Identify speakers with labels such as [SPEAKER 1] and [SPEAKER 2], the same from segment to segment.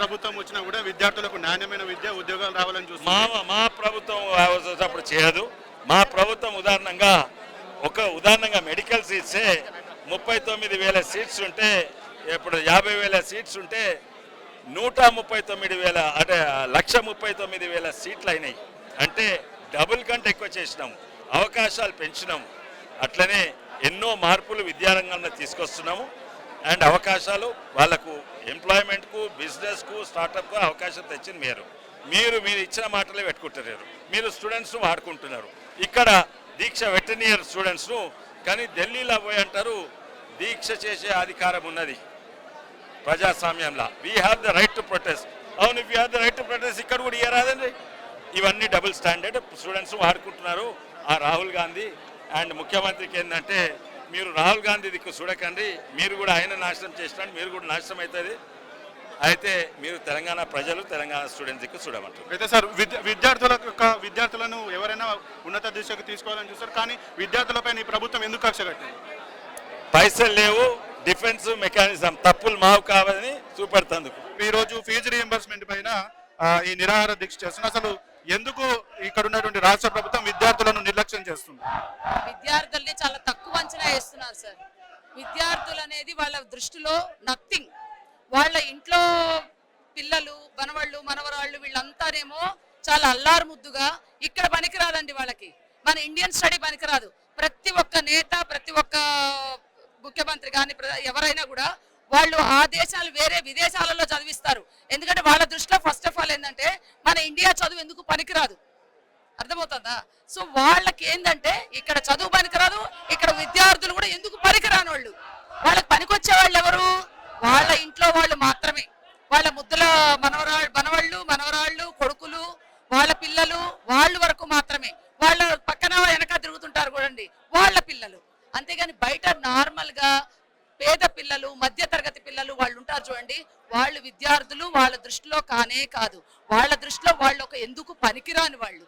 [SPEAKER 1] ప్రభుత్వం వచ్చినా కూడా విద్యార్థులకు నాణ్యమైన విద్య ఉద్యోగాలు రావాలని చూస్తున్నాం.
[SPEAKER 2] మా ప్రభుత్వం అప్పుడు చేయదు. మా ప్రభుత్వం ఉదాహరణగా మెడికల్ సీట్సే 39,000 సీట్స్ ఉంటే ఇప్పుడు 50,000 సీట్స్ ఉంటే 139,000 అంటే 1,39,000 సీట్లు అయినాయి. అంటే డబుల్ కంటే ఎక్కువ చేసినాము, అవకాశాలు పెంచినాము. అట్లనే ఎన్నో మార్పులు విద్యారంగంలో తీసుకొస్తున్నాము. అండ్ అవకాశాలు వాళ్ళకు ఎంప్లాయ్మెంట్కు, బిజినెస్కు, స్టార్టప్కు అవకాశం తెచ్చింది మీరు ఇచ్చిన మాటలే పెట్టుకుంటున్నారు. మీరు స్టూడెంట్స్ను వాడుకుంటున్నారు. ఇక్కడ దీక్ష వెటర్నియర్ స్టూడెంట్స్ను కానీ ఢిల్లీలో పోయి అంటారు దీక్ష చేసే అధికారం ఉన్నది ప్రజాస్వామ్యంలో. We have the right to protest. అవును, we have the right to protest. ఇక్కడ కూడా ఇయ్యరాదండి. ఇవన్నీ డబుల్ స్టాండర్డ్ స్టూడెంట్స్ వాడుకుంటున్నారు. ఆ రాహుల్ గాంధీ అండ్ ముఖ్యమంత్రికి ఏంటంటే మీరు రాహుల్ గాంధీ దిక్కు చూడకండి, మీరు కూడా ఆయన నాశనం చేసినట్టు మీరు కూడా నాశనం అవుతుంది. అయితే మీరు తెలంగాణ ప్రజలు తెలంగాణ స్టూడెంట్స్ దిక్కు చూడమంటారు.
[SPEAKER 1] అయితే సార్ విద్యార్థులను ఎవరైనా ఉన్నత దిశకు తీసుకోవాలని చూస్తారు, కానీ విద్యార్థులపై ఈ ప్రభుత్వం ఎందుకు కక్ష కట్టింది?
[SPEAKER 2] పైసలు లేవు, డిఫెన్స్ మెకానిజం తప్పులు మావు కావాలని చూపెడుతందుకు.
[SPEAKER 1] ఈరోజు ఫీజు రీఎంబర్స్మెంట్ పైన ఈ నిరాహార దీక్ష చేస్తున్నారు. అసలు ఎందుకు ఇక్కడ ఉన్నటువంటి రాష్ట్ర ప్రభుత్వం విద్యార్థులను నిర్లక్ష్యం చేస్తుంది?
[SPEAKER 3] విద్యార్థుల్ని చాలా తక్కువ అంచనా వేస్తున్నారు సార్. విద్యార్థులు అనేది వాళ్ళ దృష్టిలో నథింగ్. వాళ్ళ ఇంట్లో పిల్లలు, మనవళ్ళు, మనవరాళ్ళు వీళ్ళంతానేమో చాలా అల్లారు ముద్దుగా. ఇక్కడ పనికిరాదండి వాళ్ళకి. మన ఇండియన్ స్టడీ పనికిరాదు. ప్రతి ఒక్క నేత, ప్రతి ఒక్క ముఖ్యమంత్రి కానీ ఎవరైనా కూడా వాళ్ళు ఆ దేశాలు వేరే విదేశాలలో చదివిస్తారు. ఎందుకంటే వాళ్ళ దృష్టిలో ఫస్ట్ ఆఫ్ ఆల్ ఏంటంటే మన ఇండియా చదువు ఎందుకు పనికిరాదు, అర్థమవుతుందా? సో వాళ్ళకి ఏంటంటే ఇక్కడ చదువు పనికిరాదు, ఇక్కడ విద్యార్థులు కూడా ఎందుకు పనికిరాని వాళ్ళు. వాళ్ళకి పనికొచ్చే వాళ్ళు ఎవరు? వాళ్ళ ఇంట్లో వాళ్ళు మాత్రమే. వాళ్ళ ముద్దుల మనవళ్ళు, మనవరాళ్ళు, కొడుకులు, వాళ్ళ పిల్లలు, వాళ్ళ వరకు మాత్రమే. వాళ్ళ పక్కన వెనక తిరుగుతుంటారు చూడండి, వాళ్ళ పిల్లలు. అంతేగాని బయట నార్మల్ గా పేద పిల్లలు, మధ్య తరగతి పిల్లలు వాళ్ళు ఉంటారు చూడండి, వాళ్ళు విద్యార్థులు వాళ్ళ దృష్టిలో కానే కాదు. వాళ్ళ దృష్టిలో వాళ్ళు ఒక ఎందుకు పనికిరాని వాళ్ళు,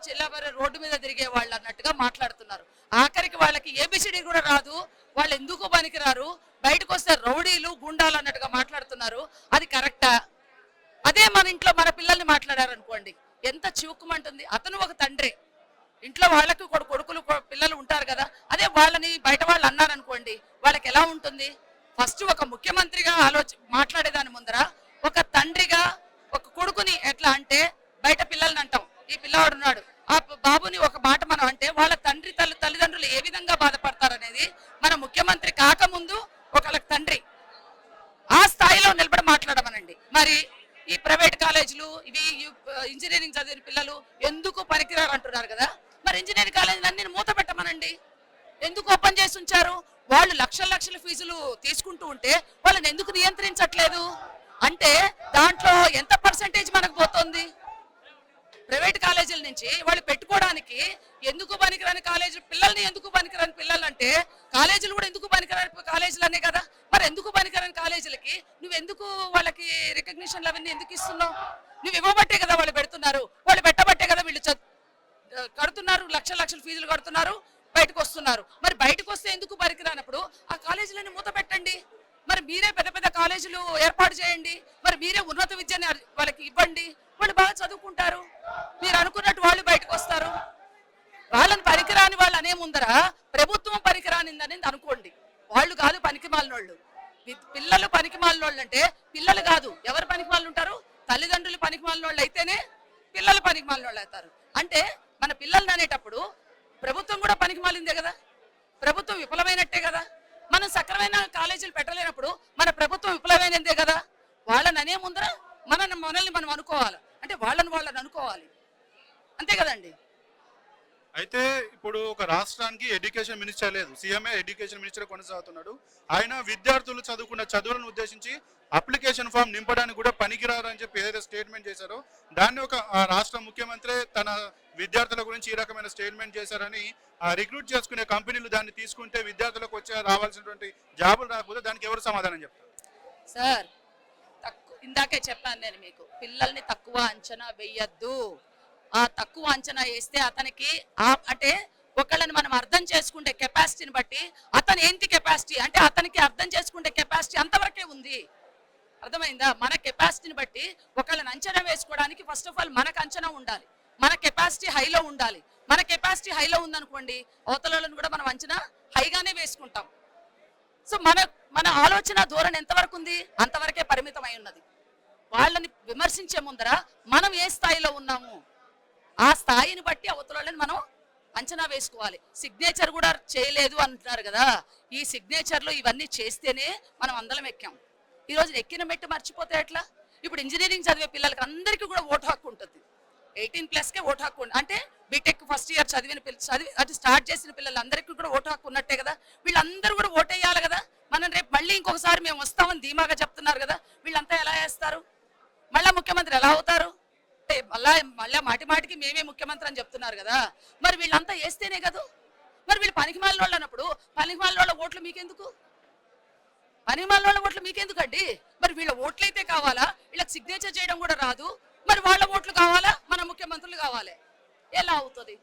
[SPEAKER 3] చిల్లవర రోడ్డు మీద తిరిగే వాళ్ళు అన్నట్టుగా మాట్లాడుతున్నారు. ఆఖరికి వాళ్ళకి ఏబిసిడి కూడా రాదు, వాళ్ళు ఎందుకు పనికిరారు, బయటకు వస్తే రౌడీలు, గుండాలు అన్నట్టుగా మాట్లాడుతున్నారు. అది కరెక్టా? అదే మన ఇంట్లో మన పిల్లల్ని మాట్లాడారనుకోండి ఎంత చివుక్కుమంటుంది. అతను ఒక తండ్రి, ఇంట్లో వాళ్ళకి కొడుకులు పిల్లలు ఉంటారు కదా, అదే వాళ్ళని బయట వాళ్ళు అన్నారనుకోండి వాళ్ళకి ఎలా ఉంటుంది? ఫస్ట్ ఒక ముఖ్యమంత్రిగా మాట్లాడేదాని ముందర ఒక తండ్రిగా ఒక కొడుకుని ఎట్లా అంటే బయట పిల్లల్ని అంటాం, ఈ పిల్లవాడు ఉన్నాడు, ఆ బాబుని ఒక మాట మనం అంటే వాళ్ళ తల్లిదండ్రులు ఏ విధంగా బాధపడతారనేది మన ముఖ్యమంత్రి కాకముందు ఒకళ్ళకి తండ్రి ఆ స్థాయిలో నిలబడి మాట్లాడమనండి. మరి ఈ ప్రైవేట్ కాలేజీలు ఇవి ఇంజనీరింగ్ చదివిన పిల్లలు ఎందుకు పనికిరారు అంటున్నారు కదా, మరి ఇంజనీరింగ్ కాలేజీలన్నీ మూత పెట్టమనండి. ఎందుకు ఓపెన్ చేసి ఉంచారు? వాళ్ళు లక్షల ఫీజులు తీసుకుంటూ ఉంటే వాళ్ళని ఎందుకు నియంత్రించట్లేదు? అంటే దాంట్లో ఎంత పర్సెంటేజ్ మనకు పోతుంది? ప్రైవేట్ కాలేజీల నుంచి వాళ్ళు పెట్టుకోవడానికి ఎందుకు పనికిరాని కాలేజీలు, పిల్లల్ని ఎందుకు పనికిరాని పిల్లలు అంటే కాలేజీలు కూడా ఎందుకు పనికిరాని కాలేజీలు అనే కదా. మరి ఎందుకు పనికిరాని కాలేజీలకి నువ్వెందుకు వాళ్ళకి రికగ్నిషన్లు అవన్నీ ఎందుకు ఇస్తున్నావు? నువ్వు ఇవ్వబట్టే కదా వాళ్ళు పెడుతున్నారు, వాళ్ళు పెట్టబట్టే కదా వీళ్ళు కడుతున్నారు, లక్షల ఫీజులు కడుతున్నారు, బయటకు వస్తున్నారు. మరి బయటకు వస్తే ఎందుకు పనికిరానప్పుడు ఆ కాలేజీలని మూత పెట్టండి. మరి మీరే పెద్ద కాలేజీలు ఏర్పాటు చేయండి, మరి మీరే ఉన్నత విద్యని వాళ్ళకి ఇవ్వండి, వాళ్ళు బాగా చదువుకుంటారు, మీరు అనుకున్నట్టు వాళ్ళు బయటకు వస్తారు. వాళ్ళని పనికిరాని వాళ్ళు అనే ముందర ప్రభుత్వం పనికిరానిందని అనుకోండి, వాళ్ళు కాదు పనికి మాలినోళ్ళు. పిల్లలు పనికి మాలినోళ్ళు అంటే పిల్లలు కాదు, ఎవరు పనికి మాలిన ఉంటారు? తల్లిదండ్రులు పనికి మాలినోళ్ళు అయితేనే పిల్లలు పనికి మాలినోళ్ళు అవుతారు. అంటే మన పిల్లల్ని అనేటప్పుడు ప్రభుత్వం కూడా పనికి మాలిందే కదా, ప్రభుత్వం విఫలమైనట్టే కదా. మనం సక్రమైన కాలేజీలు పెట్టలేనప్పుడు మన ప్రభుత్వం విఫలమైనదే కదా. వాళ్ళని అనే ముందర మనల్ని మనం అనుకోవాలి, అంటే వాళ్ళని అనుకోవాలి, అంతే కదండి.
[SPEAKER 1] అయితే ఇప్పుడు ఒక రాష్ట్రానికి ఎడ్యుకేషన్ మినిస్టర్ లేదు, సీఎంఏ ఎడ్యుకేషన్ మినిస్టర్ కొనసాగుతున్నాడు. ఆయన విద్యార్థులు చదువుకున్న చదువులను ఉద్దేశించి అప్లికేషన్ ఫామ్ నింపడానికి కూడా పనికిరారు అని చెప్పి ఏదైతే స్టేట్మెంట్ చేశారో దాన్ని ఒక రాష్ట్ర ముఖ్యమంత్రి తన విద్యార్థుల గురించి ఈ రకమైన స్టేట్మెంట్ చేశారని రిక్రూట్ చేసుకునే కంపెనీలు దాన్ని తీసుకుంటే విద్యార్థులకు రావాల్సినటువంటి జాబులు రాకపోతే దానికి ఎవరు సమాధానం చెప్తారు?
[SPEAKER 3] సార్ ఇందాకే చెప్పాను నేను మీకు, పిల్లల్ని తక్కువ అంచనా వేయద్దు. ఆ తక్కువ అంచనా వేస్తే అతనికి అంటే ఒకళ్ళని మనం అర్థం చేసుకుంటే కెపాసిటీని బట్టి అతను ఏంటి కెపాసిటీ అంటే అతనికి అర్థం చేసుకుంటే కెపాసిటీ అంతవరకే ఉంది. అర్థమైందా? మన కెపాసిటీని బట్టి ఒకళ్ళని అంచనా వేసుకోవడానికి ఫస్ట్ ఆఫ్ ఆల్ మనకు అంచనా ఉండాలి, మన కెపాసిటీ హైలో ఉండాలి. మన కెపాసిటీ హైలో ఉందనుకోండి, అవతలను కూడా మనం అంచనా హైగానే వేసుకుంటాం. సో మన ఆలోచన ధోరణి ఎంతవరకు ఉంది అంతవరకే పరిమితమై ఉన్నది. వాళ్ళని విమర్శించే ముందర మనం ఏ స్థాయిలో ఉన్నాము ఆ స్థాయిని బట్టి అవతలని మనం అంచనా వేసుకోవాలి. సిగ్నేచర్ కూడా చేయలేదు అంటున్నారు కదా, ఈ సిగ్నేచర్లు ఇవన్నీ చేస్తేనే మనం అందరం ఎక్కాం. ఈరోజు ఎక్కిన మెట్టు మర్చిపోతే ఎట్లా? ఇప్పుడు ఇంజనీరింగ్ చదివే పిల్లలకి అందరికీ కూడా ఓటు హక్కు ఉంటుంది. 18+కే ఓటు హక్కు ఉంది అంటే బీటెక్ ఫస్ట్ ఇయర్ చదివి అది స్టార్ట్ చేసిన పిల్లలందరికీ కూడా ఓటు హక్కు ఉన్నట్టే కదా. వీళ్ళందరూ కూడా ఓటు వేయాలి కదా. మనం రేపు మళ్ళీ ఇంకొకసారి మేము వస్తామని ధీమాగా చెప్తున్నారు కదా, వీళ్ళంతా ఎలా వేస్తారు? మళ్ళా ముఖ్యమంత్రి ఎలా అవుతారు? మళ్ళా మాటికి మేమే ముఖ్యమంత్రి అని చెప్తున్నారు కదా, మరి వీళ్ళంతా వేస్తేనే కదా. మరి వీళ్ళు పనికిమాలిన వాళ్ళు అన్నప్పుడు పనికిమాలిన వాళ్ళ ఓట్లు మీకెందుకు? పనికిమాలిన వాళ్ళ ఓట్లు మీకెందుకండి? మరి వీళ్ళ ఓట్లు అయితే కావాలా? వీళ్ళకి సిగ్నేచర్ చేయడం కూడా రాదు, మరి వాళ్ళ ఓట్లు కావాలా? మన ముఖ్యమంత్రులు కావాలి, ఎలా అవుతుంది?